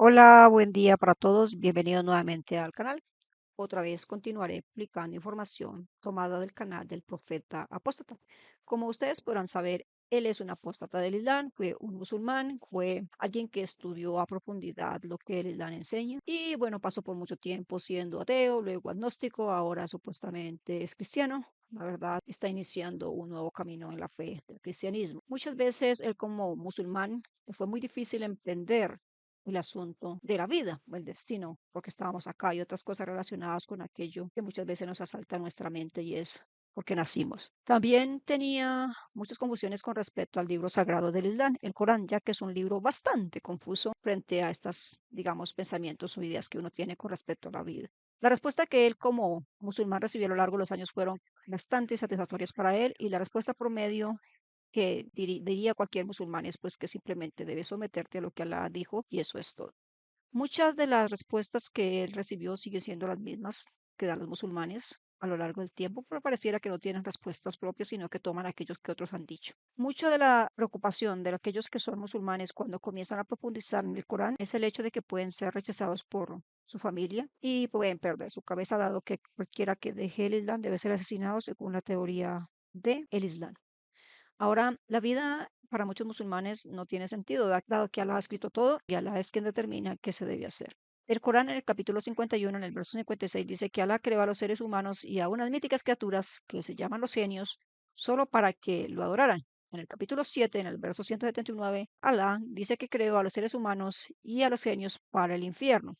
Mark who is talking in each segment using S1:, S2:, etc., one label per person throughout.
S1: Hola, buen día para todos. Bienvenidos nuevamente al canal. Otra vez continuaré publicando información tomada del canal del profeta apóstata. Como ustedes podrán saber, él es un apóstata del Islam, fue un musulmán, fue alguien que estudió a profundidad lo que el Islam enseña y bueno, pasó por mucho tiempo siendo ateo, luego agnóstico, ahora supuestamente es cristiano. La verdad, está iniciando un nuevo camino en la fe del cristianismo. Muchas veces él como musulmán le fue muy difícil entender el asunto de la vida o el destino, porque estábamos acá y otras cosas relacionadas con aquello que muchas veces nos asalta nuestra mente y es porque nacimos. También tenía muchas confusiones con respecto al libro sagrado del Islam, el Corán, ya que es un libro bastante confuso frente a estas, digamos, pensamientos o ideas que uno tiene con respecto a la vida. La respuesta que él como musulmán recibió a lo largo de los años fueron bastante satisfactorias para él y la respuesta promedio que diría cualquier musulmán es pues que simplemente debes someterte a lo que Alá dijo y eso es todo. Muchas de las respuestas que él recibió siguen siendo las mismas que dan los musulmanes a lo largo del tiempo, pero pareciera que no tienen respuestas propias, sino que toman aquellos que otros han dicho. Mucha de la preocupación de aquellos que son musulmanes cuando comienzan a profundizar en el Corán es el hecho de que pueden ser rechazados por su familia y pueden perder su cabeza, dado que cualquiera que deje el Islam debe ser asesinado según la teoría del Islam. Ahora, la vida para muchos musulmanes no tiene sentido, dado que Allah ha escrito todo y Allah es quien determina qué se debe hacer. El Corán en el capítulo 51, en el verso 56, dice que Allah creó a los seres humanos y a unas míticas criaturas que se llaman los genios solo para que lo adoraran. En el capítulo 7, en el verso 179, Allah dice que creó a los seres humanos y a los genios para el infierno.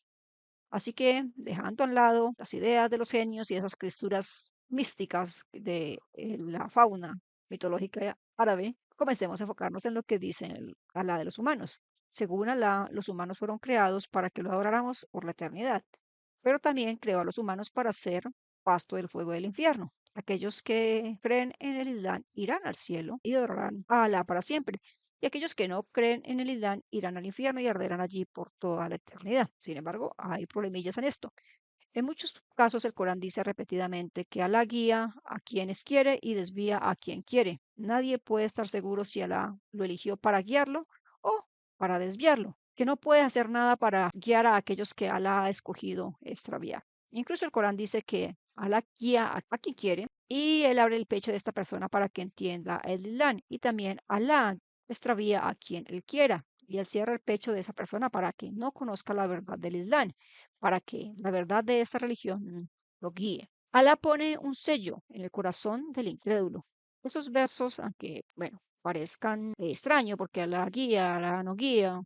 S1: Así que, dejando a un lado las ideas de los genios y esas criaturas místicas de la fauna mitológica árabe, comencemos a enfocarnos en lo que dice el Alá de los humanos. Según Alá, los humanos fueron creados para que lo adoráramos por la eternidad, pero también creó a los humanos para ser pasto del fuego del infierno. Aquellos que creen en el Islam irán al cielo y adorarán a Alá para siempre, y aquellos que no creen en el Islam irán al infierno y arderán allí por toda la eternidad. Sin embargo, hay problemillas en esto. En muchos casos el Corán dice repetidamente que Alá guía a quienes quiere y desvía a quien quiere. Nadie puede estar seguro si Alá lo eligió para guiarlo o para desviarlo, que no puede hacer nada para guiar a aquellos que Alá ha escogido extraviar. Incluso el Corán dice que Alá guía a quien quiere y él abre el pecho de esta persona para que entienda el Islam y también Alá extravía a quien él quiera y él cierra el pecho de esa persona para que no conozca la verdad del Islam, para que la verdad de esta religión lo guíe. Alá pone un sello en el corazón del incrédulo. Esos versos, aunque, bueno, parezcan extraños porque Alá guía, Alá no guía,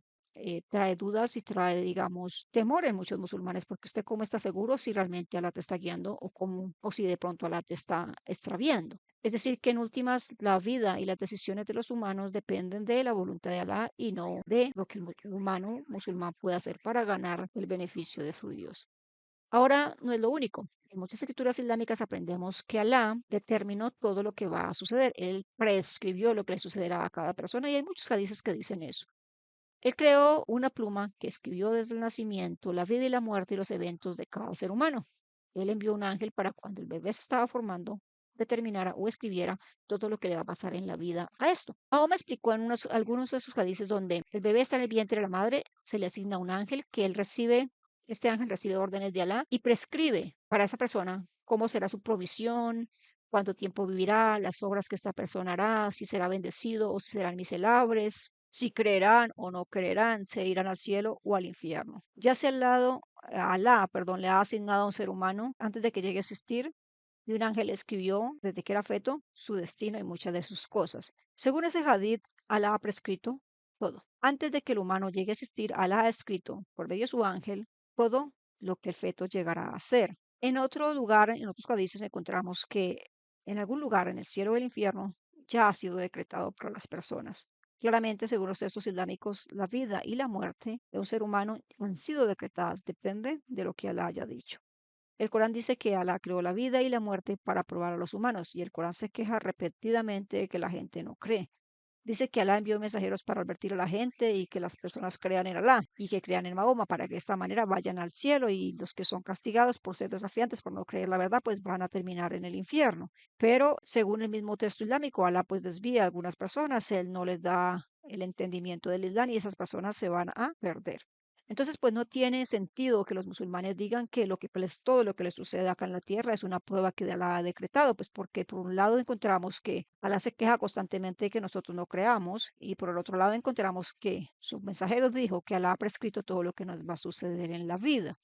S1: trae dudas y trae, digamos, temor en muchos musulmanes porque usted cómo está seguro si realmente Alá te está guiando o, cómo, o si de pronto Alá te está extraviando. Es decir, que en últimas la vida y las decisiones de los humanos dependen de la voluntad de Alá y no de lo que el humano musulmán puede hacer para ganar el beneficio de su Dios. Ahora, no es lo único. En muchas escrituras islámicas aprendemos que Alá determinó todo lo que va a suceder. Él prescribió lo que le sucederá a cada persona y hay muchos hadices que dicen eso. Él creó una pluma que escribió desde el nacimiento la vida y la muerte y los eventos de cada ser humano. Él envió un ángel para cuando el bebé se estaba formando, determinara o escribiera todo lo que le va a pasar en la vida a esto. Mahoma explicó en algunos de sus hadices donde el bebé está en el vientre de la madre, se le asigna un ángel que él recibe, este ángel recibe órdenes de Alá y prescribe para esa persona cómo será su provisión, cuánto tiempo vivirá, las obras que esta persona hará, si será bendecido o si serán miserables, si creerán o no creerán, se irán al cielo o al infierno. Ya sea al lado, Alá, perdón, le ha asignado a un ser humano antes de que llegue a existir, y un ángel escribió desde que era feto su destino y muchas de sus cosas. Según ese hadith, Alá ha prescrito todo. Antes de que el humano llegue a existir, Alá ha escrito por medio de su ángel todo lo que el feto llegará a ser. En otro lugar, en otros hadices, encontramos que en algún lugar, en el cielo o el infierno, ya ha sido decretado para las personas. Claramente, según los textos islámicos, la vida y la muerte de un ser humano han sido decretadas, depende de lo que Alá haya dicho. El Corán dice que Alá creó la vida y la muerte para probar a los humanos, y el Corán se queja repetidamente de que la gente no cree. Dice que Alá envió mensajeros para advertir a la gente y que las personas crean en Alá y que crean en Mahoma para que de esta manera vayan al cielo y los que son castigados por ser desafiantes, por no creer la verdad, pues van a terminar en el infierno. Pero según el mismo texto islámico, Alá pues desvía a algunas personas, él no les da el entendimiento del Islam y esas personas se van a perder. Entonces, pues no tiene sentido que los musulmanes digan que todo lo que les sucede acá en la tierra es una prueba que Alá ha decretado, pues porque por un lado encontramos que Alá se queja constantemente de que nosotros no creamos y por el otro lado encontramos que su mensajero dijo que Alá ha prescrito todo lo que nos va a suceder en la vida.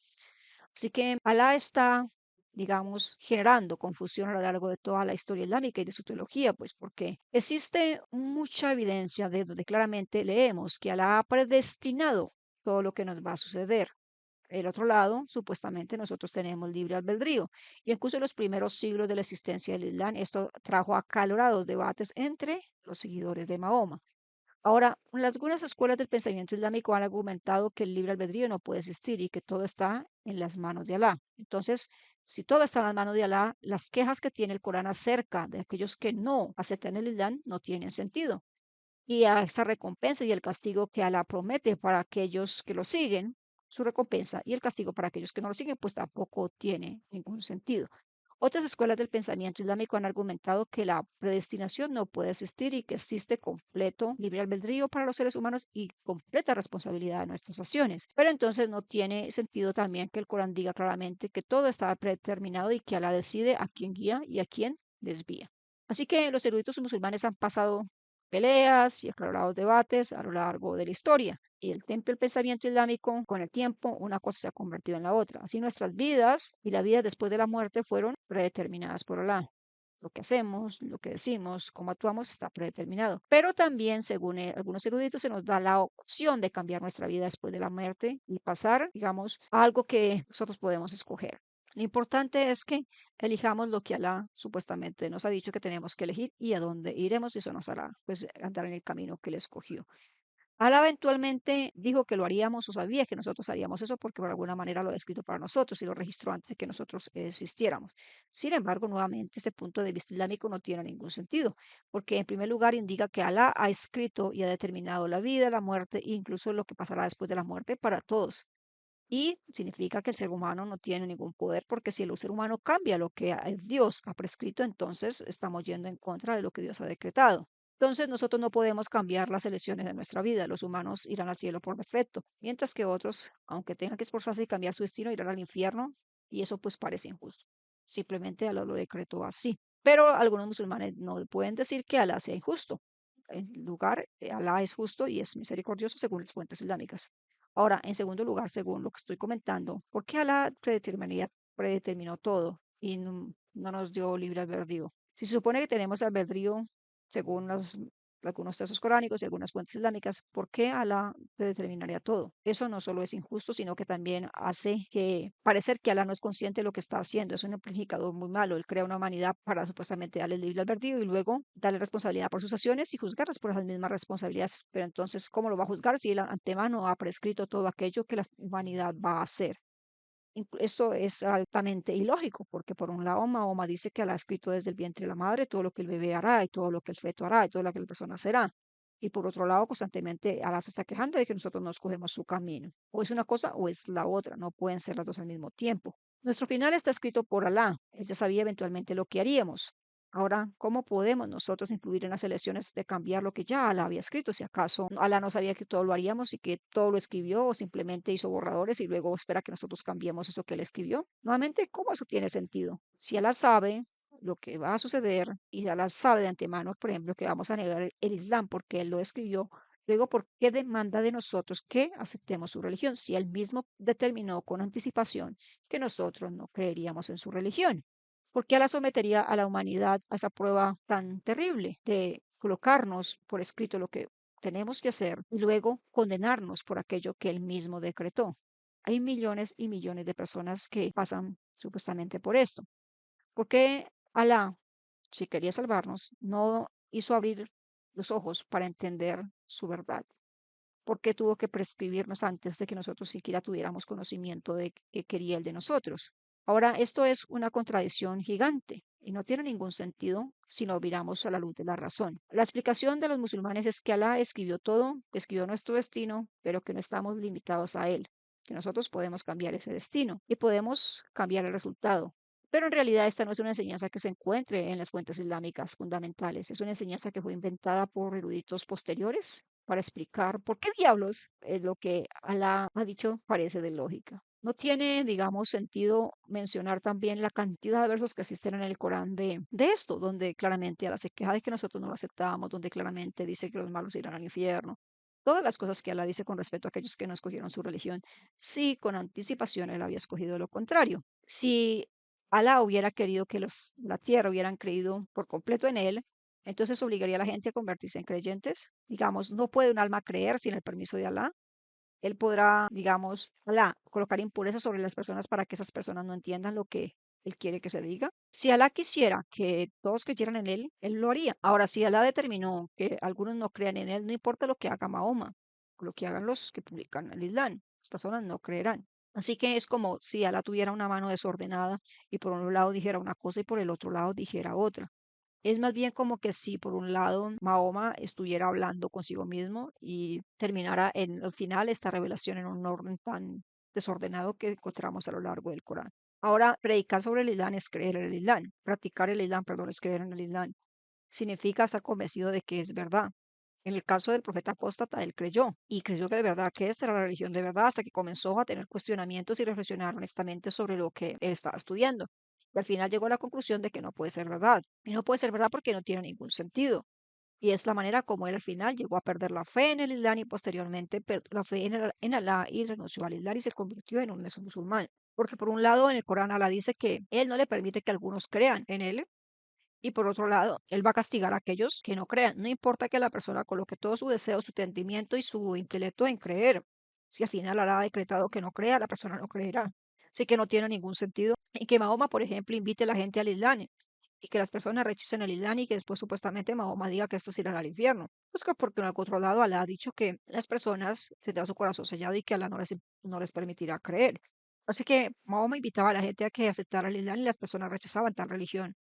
S1: Así que Alá está, digamos, generando confusión a lo largo de toda la historia islámica y de su teología, pues porque existe mucha evidencia de donde claramente leemos que Alá ha predestinado todo lo que nos va a suceder. El otro lado, supuestamente nosotros tenemos libre albedrío. Y incluso en los primeros siglos de la existencia del Islam, esto trajo acalorados debates entre los seguidores de Mahoma. Ahora, algunas escuelas del pensamiento islámico han argumentado que el libre albedrío no puede existir y que todo está en las manos de Alá. Entonces, si todo está en las manos de Alá, las quejas que tiene el Corán acerca de aquellos que no aceptan el Islam no tienen sentido. Y a esa recompensa y el castigo que Alá promete para aquellos que lo siguen, su recompensa y el castigo para aquellos que no lo siguen, pues tampoco tiene ningún sentido. Otras escuelas del pensamiento islámico han argumentado que la predestinación no puede existir y que existe completo libre albedrío para los seres humanos y completa responsabilidad de nuestras acciones. Pero entonces no tiene sentido también que el Corán diga claramente que todo está predeterminado y que Alá decide a quién guía y a quién desvía. Así que los eruditos musulmanes han pasado peleas y acalorados debates a lo largo de la historia. Y el templo del pensamiento islámico, con el tiempo, una cosa se ha convertido en la otra. Así nuestras vidas y la vida después de la muerte fueron predeterminadas por Alá. Lo que hacemos, lo que decimos, cómo actuamos está predeterminado. Pero también, según algunos eruditos, se nos da la opción de cambiar nuestra vida después de la muerte y pasar, digamos, a algo que nosotros podemos escoger. Lo importante es que elijamos lo que Alá supuestamente nos ha dicho que tenemos que elegir y a dónde iremos y eso nos hará pues andar en el camino que Él escogió. Alá eventualmente dijo que lo haríamos o sabía que nosotros haríamos eso porque por alguna manera lo ha escrito para nosotros y lo registró antes de que nosotros existiéramos. Sin embargo, nuevamente, este punto de vista islámico no tiene ningún sentido, porque en primer lugar indica que Alá ha escrito y ha determinado la vida, la muerte e incluso lo que pasará después de la muerte para todos. Y significa que el ser humano no tiene ningún poder porque si el ser humano cambia lo que Dios ha prescrito, entonces estamos yendo en contra de lo que Dios ha decretado. Entonces nosotros no podemos cambiar las elecciones de nuestra vida. Los humanos irán al cielo por defecto, mientras que otros, aunque tengan que esforzarse y cambiar su destino, irán al infierno y eso pues parece injusto. Simplemente Alá lo decretó así. Pero algunos musulmanes no pueden decir que Alá sea injusto. En lugar, Alá es justo y es misericordioso según las fuentes islámicas. Ahora, en segundo lugar, según lo que estoy comentando, ¿por qué Alá predeterminó todo y no nos dio libre albedrío? Si se supone que tenemos albedrío, según algunos textos coránicos y algunas fuentes islámicas, ¿por qué Alá predeterminaría todo? Eso no solo es injusto, sino que también hace que parecer que Alá no es consciente de lo que está haciendo. Es un amplificador muy malo. Él crea una humanidad para supuestamente darle libre albedrío y luego darle responsabilidad por sus acciones y juzgarlas por esas mismas responsabilidades. Pero entonces, ¿cómo lo va a juzgar si él antemano ha prescrito todo aquello que la humanidad va a hacer? Esto es altamente ilógico, porque por un lado Mahoma dice que Alá ha escrito desde el vientre de la madre todo lo que el bebé hará y todo lo que el feto hará y todo lo que la persona será. Y por otro lado, constantemente Alá se está quejando de que nosotros no escogemos su camino. O es una cosa o es la otra, no pueden ser las dos al mismo tiempo. Nuestro final está escrito por Alá. Él ya sabía eventualmente lo que haríamos. Ahora, ¿cómo podemos nosotros influir en las elecciones de cambiar lo que ya Alá había escrito? Si acaso Alá no sabía que todo lo haríamos y que todo lo escribió o simplemente hizo borradores y luego espera que nosotros cambiemos eso que él escribió. Nuevamente, ¿cómo eso tiene sentido? Si Alá sabe lo que va a suceder y Alá sabe de antemano, por ejemplo, que vamos a negar el Islam porque él lo escribió, luego, ¿por qué demanda de nosotros que aceptemos su religión si él mismo determinó con anticipación que nosotros no creeríamos en su religión? ¿Por qué la sometería a la humanidad a esa prueba tan terrible de colocarnos por escrito lo que tenemos que hacer y luego condenarnos por aquello que él mismo decretó? Hay millones y millones de personas que pasan supuestamente por esto. ¿Por qué Alá, si quería salvarnos, no hizo abrir los ojos para entender su verdad? ¿Por qué tuvo que prescribirnos antes de que nosotros siquiera tuviéramos conocimiento de qué quería él de nosotros? Ahora, esto es una contradicción gigante y no tiene ningún sentido si no miramos a la luz de la razón. La explicación de los musulmanes es que Alá escribió todo, que escribió nuestro destino, pero que no estamos limitados a él, que nosotros podemos cambiar ese destino y podemos cambiar el resultado. Pero en realidad esta no es una enseñanza que se encuentre en las fuentes islámicas fundamentales, es una enseñanza que fue inventada por eruditos posteriores para explicar por qué diablos lo que Alá ha dicho carece de lógica. No tiene, digamos, sentido mencionar también la cantidad de versos que existen en el Corán de esto, donde claramente Alá se queja de que nosotros no lo aceptamos, donde claramente dice que los malos irán al infierno. Todas las cosas que Alá dice con respecto a aquellos que no escogieron su religión, sí, con anticipación él había escogido lo contrario. Si Alá hubiera querido que la tierra hubieran creído por completo en él, entonces obligaría a la gente a convertirse en creyentes. Digamos, no puede un alma creer sin el permiso de Alá. Él podrá, digamos, Alá, colocar impurezas sobre las personas para que esas personas no entiendan lo que él quiere que se diga. Si Alá quisiera que todos creyeran en él lo haría. Ahora, si Alá determinó que algunos no crean en él, no importa lo que haga Mahoma, o lo que hagan los que publican el Islam, las personas no creerán. Así que es como si Alá tuviera una mano desordenada y por un lado dijera una cosa y por el otro lado dijera otra. Es más bien como que si por un lado Mahoma estuviera hablando consigo mismo y terminara en el final esta revelación en un orden tan desordenado que encontramos a lo largo del Corán. Ahora, predicar sobre el Islam es creer en el Islam. Practicar el Islam, perdón, es creer en el Islam. Significa estar convencido de que es verdad. En el caso del profeta apóstata, él creyó y creyó que de verdad que esta era la religión de verdad hasta que comenzó a tener cuestionamientos y reflexionar honestamente sobre lo que él estaba estudiando. Y al final llegó a la conclusión de que no puede ser verdad. Y no puede ser verdad porque no tiene ningún sentido. Y es la manera como él al final llegó a perder la fe en el Islam y posteriormente perdió la fe en Alá y renunció al Islam y se convirtió en un musulmán. Porque por un lado en el Corán Alá dice que él no le permite que algunos crean en él y por otro lado, él va a castigar a aquellos que no crean. No importa que la persona coloque todo su deseo, su entendimiento y su intelecto en creer. Si al final ha decretado que no crea, la persona no creerá. Así que no tiene ningún sentido. Y que Mahoma, por ejemplo, invite a la gente al Islam y que las personas rechacen el Islam y que después supuestamente Mahoma diga que estos irán al infierno. Pues que porque en el otro lado Alá ha dicho que las personas tendrán su corazón sellado y que Alá no les permitirá creer. Así que Mahoma invitaba a la gente a que aceptara el Islam y las personas rechazaban tal religión.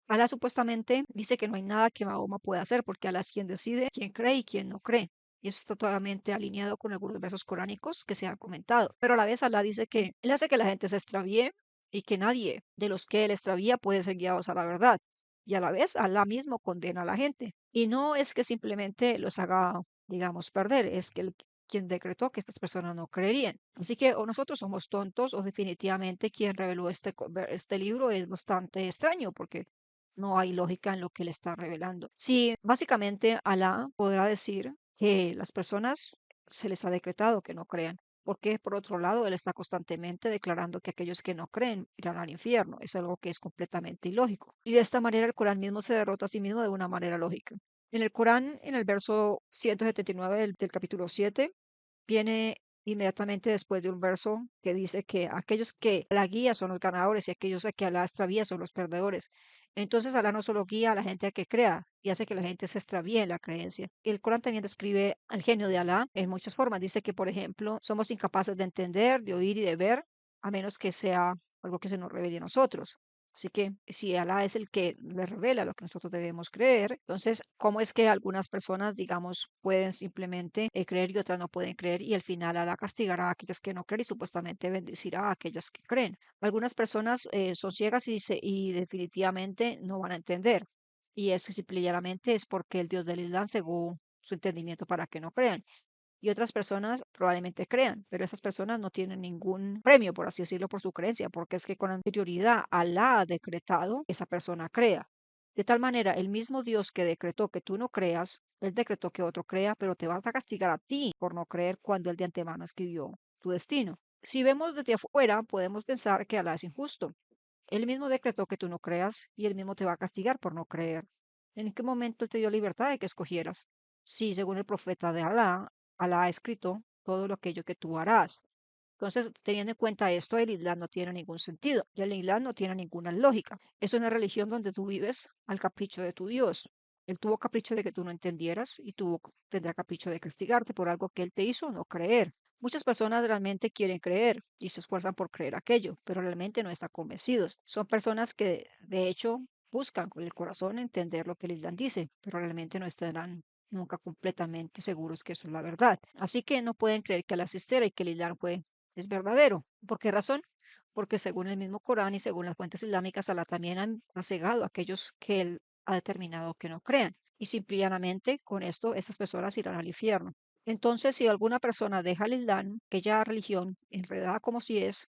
S1: Alá supuestamente dice que no hay nada que Mahoma pueda hacer porque Alá es quien decide quién cree y quién no cree. Y eso está totalmente alineado con algunos versos coránicos que se han comentado. Pero a la vez Alá dice que Él hace que la gente se extravíe y que nadie de los que Él extravía puede ser guiados a la verdad. Y a la vez Alá mismo condena a la gente. Y no es que simplemente los haga, digamos, perder, es que quien decretó que estas personas no creerían. Así que o nosotros somos tontos o definitivamente quien reveló este libro es bastante extraño porque no hay lógica en lo que le está revelando. Sí, básicamente Alá podrá decir que las personas se les ha decretado que no crean, porque por otro lado él está constantemente declarando que aquellos que no creen irán al infierno. Es algo que es completamente ilógico. Y de esta manera el Corán mismo se derrota a sí mismo de una manera lógica. En el Corán, en el verso 179 del capítulo 7, viene inmediatamente después de un verso que dice que aquellos que la guía son los ganadores y aquellos a que Alá extravía son los perdedores. Entonces Alá no solo guía a la gente a que crea y hace que la gente se extravíe en la creencia. El Corán también describe al genio de Alá en muchas formas. Dice que, por ejemplo, somos incapaces de entender, de oír y de ver, a menos que sea algo que se nos revele a nosotros. Así que si Alá es el que le revela lo que nosotros debemos creer, entonces, ¿cómo es que algunas personas, digamos, pueden simplemente creer y otras no pueden creer y al final Alá castigará a aquellas que no creen y supuestamente bendecirá a aquellas que creen? Algunas personas son ciegas y definitivamente no van a entender. Y es que simplemente es porque el Dios del Islam cegó su entendimiento para que no crean y otras personas probablemente crean, pero esas personas no tienen ningún premio, por así decirlo, por su creencia, porque es que con anterioridad Alá ha decretado que esa persona crea. De tal manera, el mismo Dios que decretó que tú no creas, Él decretó que otro crea, pero te vas a castigar a ti por no creer cuando Él de antemano escribió tu destino. Si vemos desde afuera, podemos pensar que Alá es injusto. Él mismo decretó que tú no creas y Él mismo te va a castigar por no creer. ¿En qué momento Él te dio libertad de que escogieras? Sí, según el profeta de Alá, Alá ha escrito todo lo aquello que tú harás. Entonces, teniendo en cuenta esto, el Islam no tiene ningún sentido y el Islam no tiene ninguna lógica. Es una religión donde tú vives al capricho de tu Dios. Él tuvo capricho de que tú no entendieras y tendrá capricho de castigarte por algo que él te hizo no creer. Muchas personas realmente quieren creer y se esfuerzan por creer aquello, pero realmente no están convencidos. Son personas que, de hecho, buscan con el corazón entender lo que el Islam dice, pero realmente no estarán nunca completamente seguros que eso es la verdad. Así que no pueden creer que la existiera y que el Islam es verdadero. ¿Por qué razón? porque según el mismo Corán y según las fuentes islámicas, Alá también ha cegado a aquellos que él ha determinado que no crean. Y simplemente con esto, esas personas irán al infierno. Entonces, si alguna persona deja el Islam, aquella religión enredada como si es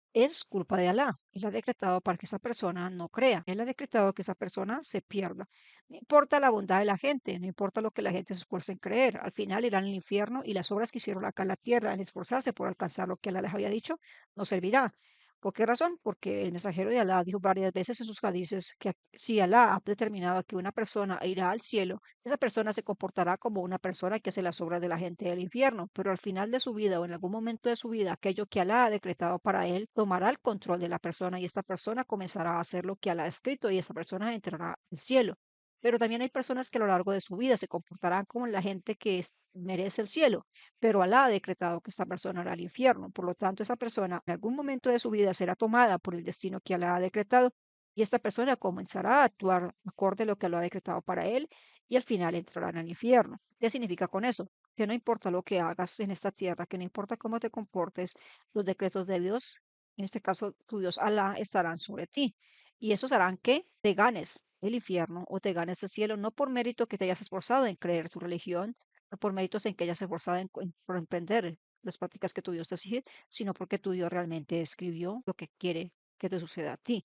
S1: culpa de Alá. Él ha decretado para que esa persona no crea. Él ha decretado que esa persona se pierda. No importa la bondad de la gente, no importa lo que la gente se esfuerce en creer. Al final irán al infierno y las obras que hicieron acá en la tierra en esforzarse por alcanzar lo que Alá les había dicho no servirá. ¿Por qué razón? Porque el mensajero de Alá dijo varias veces en sus hadices que si Alá ha determinado que una persona irá al cielo, esa persona se comportará como una persona que hace las obras de la gente del infierno, pero al final de su vida o en algún momento de su vida, aquello que Alá ha decretado para él tomará el control de la persona y esta persona comenzará a hacer lo que Alá ha escrito y esta persona entrará al cielo. Pero también hay personas que a lo largo de su vida se comportarán como la gente que merece el cielo, pero Alá ha decretado que esta persona hará el infierno. Por lo tanto, esa persona en algún momento de su vida será tomada por el destino que Alá ha decretado y esta persona comenzará a actuar acorde a lo que Alá ha decretado para él y al final entrará en el infierno. ¿Qué significa con eso? Que no importa lo que hagas en esta tierra, que no importa cómo te comportes, los decretos de Dios, en este caso tu Dios Alá, estarán sobre ti. Y esos harán que te ganes el infierno o te ganes el cielo, no por mérito que te hayas esforzado en creer tu religión, no por méritos en que hayas esforzado por emprender las prácticas que tu Dios te exige, sino porque tu Dios realmente escribió lo que quiere que te suceda a ti.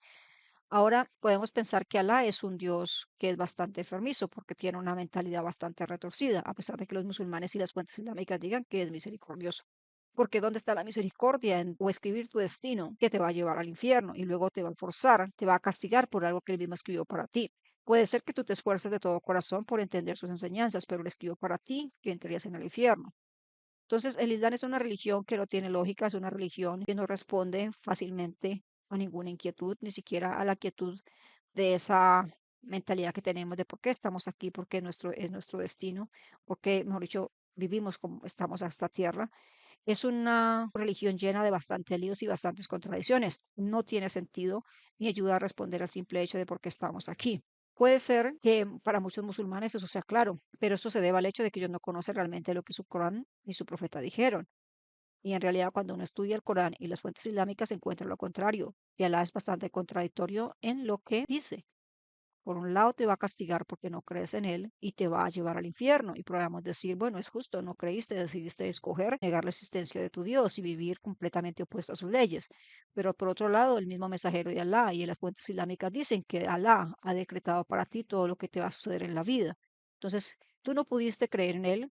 S1: Ahora podemos pensar que Alá es un Dios que es bastante enfermizo porque tiene una mentalidad bastante retorcida, a pesar de que los musulmanes y las fuentes islámicas digan que es misericordioso. Porque ¿dónde está la misericordia en o escribir tu destino que te va a llevar al infierno y luego te va a forzar, te va a castigar por algo que él mismo escribió para ti? Puede ser que tú te esfuerces de todo corazón por entender sus enseñanzas, pero él escribió para ti que entrarías en el infierno. Entonces, el Islam es una religión que no tiene lógica, es una religión que no responde fácilmente a ninguna inquietud, ni siquiera a la quietud de esa mentalidad que tenemos de por qué estamos aquí, porque es nuestro destino, porque, mejor dicho, vivimos como estamos a esta tierra. Es una religión llena de bastantes líos y bastantes contradicciones. No tiene sentido ni ayuda a responder al simple hecho de por qué estamos aquí. Puede ser que para muchos musulmanes eso sea claro, pero esto se debe al hecho de que ellos no conocen realmente lo que su Corán ni su profeta dijeron. Y en realidad cuando uno estudia el Corán y las fuentes islámicas se encuentra lo contrario. Y Alá es bastante contradictorio en lo que dice. Por un lado te va a castigar porque no crees en él y te va a llevar al infierno. Y podríamos decir, bueno, es justo, no creíste, decidiste escoger negar la existencia de tu Dios y vivir completamente opuesto a sus leyes. Pero por otro lado, el mismo mensajero de Alá y en las fuentes islámicas dicen que Alá ha decretado para ti todo lo que te va a suceder en la vida. Entonces, tú no pudiste creer en él,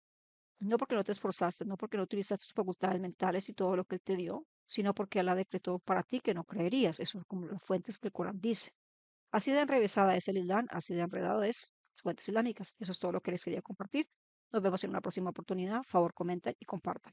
S1: no porque no te esforzaste, no porque no utilizaste tus facultades mentales y todo lo que él te dio, sino porque Alá decretó para ti que no creerías. Eso es como las fuentes que el Corán dice. Así de enrevesada es el Islam, así de enredado es las fuentes islámicas. Eso es todo lo que les quería compartir. Nos vemos en una próxima oportunidad. Favor, comenten y compartan.